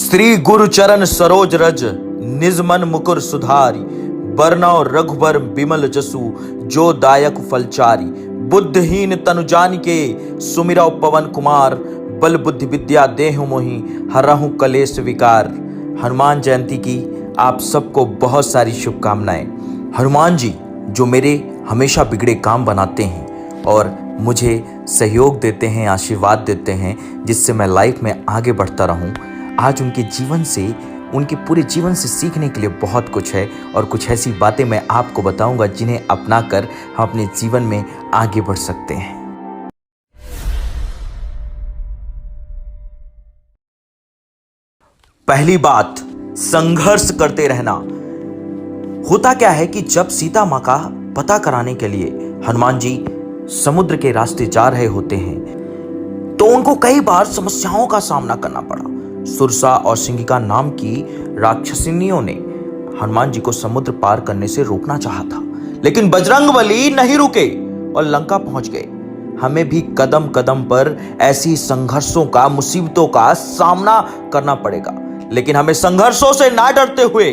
श्री गुरु चरण सरोज रज निज मन मुकुर सुधारी बरनौ रघुबर बिमल जसु जो दायक फलचारी बुद्धहीन तनु जानिके सुमिरौ पवन कुमार बल बुद्धि विद्या देहु मोहि हरहु कलेश विकार। हनुमान जयंती की आप सबको बहुत सारी शुभकामनाएं। हनुमान जी जो मेरे हमेशा बिगड़े काम बनाते हैं और मुझे सहयोग देते हैं, आशीर्वाद देते हैं, जिससे मैं लाइफ में आगे बढ़ता रहूं। आज उनके जीवन से, उनके पूरे जीवन से सीखने के लिए बहुत कुछ है और कुछ ऐसी बातें मैं आपको बताऊंगा जिन्हें अपनाकर हम अपने जीवन में आगे बढ़ सकते हैं। पहली बात, संघर्ष करते रहना। होता क्या है कि जब सीता माँ का पता कराने के लिए हनुमान जी समुद्र के रास्ते जा रहे होते हैं तो उनको कई बार समस्याओं का सामना करना पड़ा। सुरसा और सिंगिका नाम की राक्षसिनियों ने हनुमान जी को समुद्र पार करने से रोकना चाहा था, लेकिन बजरंगबली नहीं रुके और लंका पहुंच गए। हमें भी कदम कदम पर ऐसी संघर्षों का, मुसीबतों का सामना करना पड़ेगा, लेकिन हमें संघर्षों से ना डरते हुए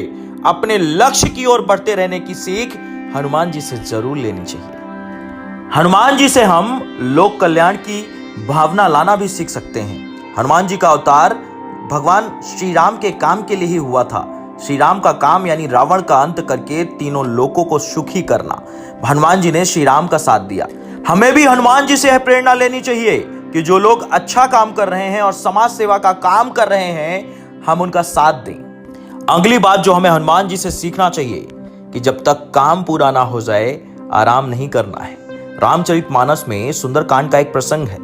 अपने लक्ष्य की ओर बढ़ते रहने की सीख हनुमान जी से जरूर लेनी चाहिए। हनुमान जी से हम लोक कल्याण की भावना लाना भी सीख सकते हैं। हनुमान जी का अवतार भगवान श्री राम के काम के लिए ही हुआ था। श्री राम का काम यानी रावण का अंत करके तीनों लोगों को सुखी करना। हनुमान जी ने श्री राम का साथ दिया। हमें भी हनुमान जी से यह प्रेरणा लेनी चाहिए कि जो लोग अच्छा काम कर रहे हैं और समाज सेवा का काम कर रहे हैं, हम उनका साथ दें। अगली बात जो हमें हनुमान जी से सीखना चाहिए कि जब तक काम पूरा ना हो जाए, आराम नहीं करना है। रामचरितमानस में सुंदरकांड का एक प्रसंग है।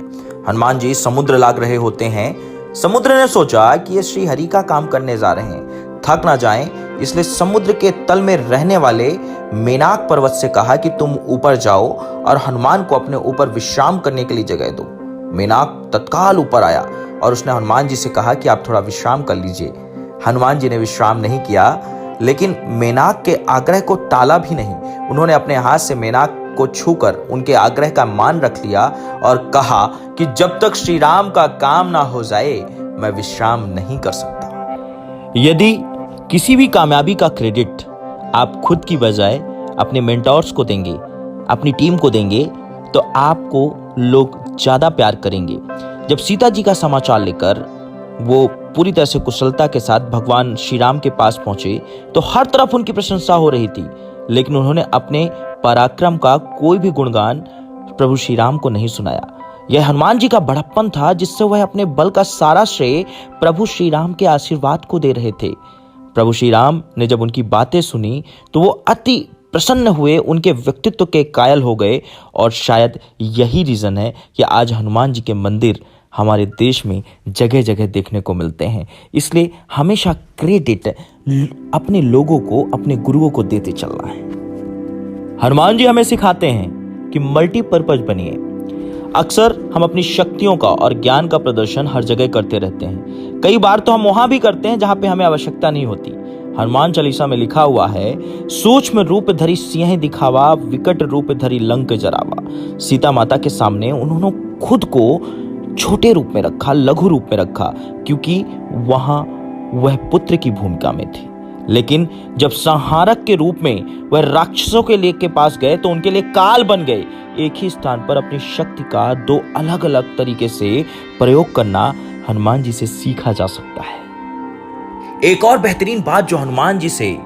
हनुमान जी समुद्र लाग रहे होते हैं। समुद्र ने सोचा कि ये श्री हरि का काम करने जा रहे हैं, थक ना जाएं, इसलिए समुद्र के तल में रहने वाले मेनाक पर्वत से कहा कि तुम ऊपर जाओ और हनुमान को अपने ऊपर विश्राम करने के लिए जगह दो। मेनाक तत्काल ऊपर आया और उसने हनुमान जी से कहा कि आप थोड़ा विश्राम कर लीजिए। हनुमान जी ने विश्राम नहीं किया, लेकिन मेनाक के आग्रह को टाला भी नहीं। उन्होंने अपने हाथ से मेनाक को छूकर उनके आग्रह का मान रख लिया और कहा कि जब तक श्री राम का काम ना हो जाए, मैं विश्राम नहीं कर सकता। यदि किसी भी कामयाबी का क्रेडिट आप खुद की बजाय अपने मेंटोर्स को देंगे, अपनी टीम को देंगे, तो आपको लोग ज्यादा प्यार करेंगे। जब सीता जी का समाचार लेकर वो पूरी तरह से कुशलता के साथ भगवान श्री राम के पास पहुंचे तो हर तरफ उनकी प्रशंसा हो रही थी, लेकिन उन्होंने अपने पराक्रम का कोई भी गुणगान प्रभु श्री राम को नहीं सुनाया। यह हनुमान जी का बड़प्पन था, जिससे वह अपने बल का सारा श्रेय प्रभु श्री राम के आशीर्वाद को दे रहे थे। प्रभु श्री राम ने जब उनकी बातें सुनी तो वो अति प्रसन्न हुए, उनके व्यक्तित्व के कायल हो गए। और शायद यही रीजन है कि आज हनुमान जी के मंदिर हमारे देश में जगह जगह देखने को मिलते हैं। इसलिए हमेशा क्रेडिट अपने लोगों को, अपने गुरुओं को देते चलना है। हनुमान जी हमें सिखाते हैं कि मल्टीपर्पज बनिए। अक्सर हम अपनी शक्तियों का और ज्ञान का प्रदर्शन हर जगह करते रहते हैं। कई बार तो हम वहां भी करते हैं जहां पे हमें आवश्यकता नहीं होती। हनुमान चालीसा में लिखा हुआ है, सूक्ष्म रूप धरी सिंह दिखावा, विकट रूप धरी लंक जरावा। सीता माता के सामने उन्होंने खुद को छोटे रूप में रखा, लघु रूप में रखा, क्योंकि वहां वह पुत्र की भूमिका में थी। लेकिन जब संहारक के रूप में वह राक्षसों के लिए के पास गए तो उनके लिए काल बन गए। एक ही स्थान पर अपनी शक्ति का दो अलग अलग तरीके से प्रयोग करना हनुमान जी से सीखा जा सकता है। एक और बेहतरीन बात जो हनुमान जी से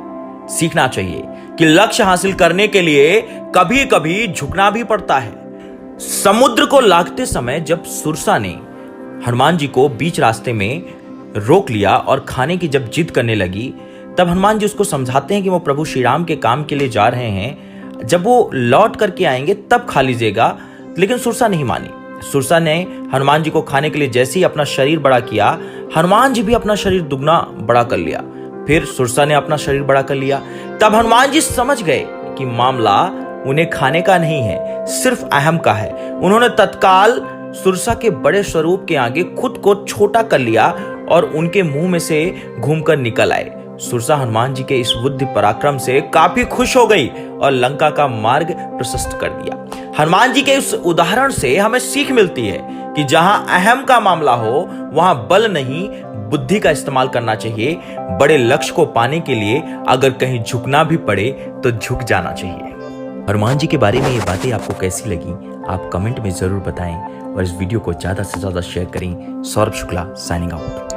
सीखना चाहिए कि लक्ष्य हासिल करने के लिए कभी कभी झुकना भी पड़ता है। समुद्र को लागते समय जब सुरसा ने हनुमान जी को बीच रास्ते में रोक लिया और खाने की जब जिद करने लगी, तब हनुमान जी उसको समझाते हैं कि वो प्रभु श्री राम के काम के लिए जा रहे हैं, जब वो लौट करके आएंगे तब खा लीजिएगा। लेकिन सुरसा नहीं मानी। सुरसा ने हनुमान जी को खाने के लिए जैसे ही अपना शरीर बड़ा किया, हनुमान जी भी अपना शरीर दुगना बड़ा कर लिया। फिर सुरसा ने अपना शरीर बड़ा कर लिया। तब हनुमान जी समझ गए कि मामला उन्हें खाने का नहीं है, सिर्फ अहम का है। उन्होंने तत्काल सुरसा के बड़े स्वरूप के आगे खुद को छोटा कर लिया और उनके मुंह में से घूमकर निकल आए। सुरसा हनुमान जी के इस बुद्धि पराक्रम से काफी खुश हो गई और लंका का मार्ग प्रशस्त कर दिया। हनुमान जी के इस उदाहरण से हमें सीख मिलती है कि जहां अहम का मामला हो, वहां बल नहीं बुद्धि का इस्तेमाल करना चाहिए। बड़े लक्ष्य को पाने के लिए अगर कहीं झुकना भी पड़े तो झुक जाना चाहिए। हनुमान जी के बारे में ये बातें आपको कैसी लगी, आप कमेंट में जरूर बताएं और इस वीडियो को ज्यादा से ज्यादा शेयर करें। Saurabh Shukla signing out.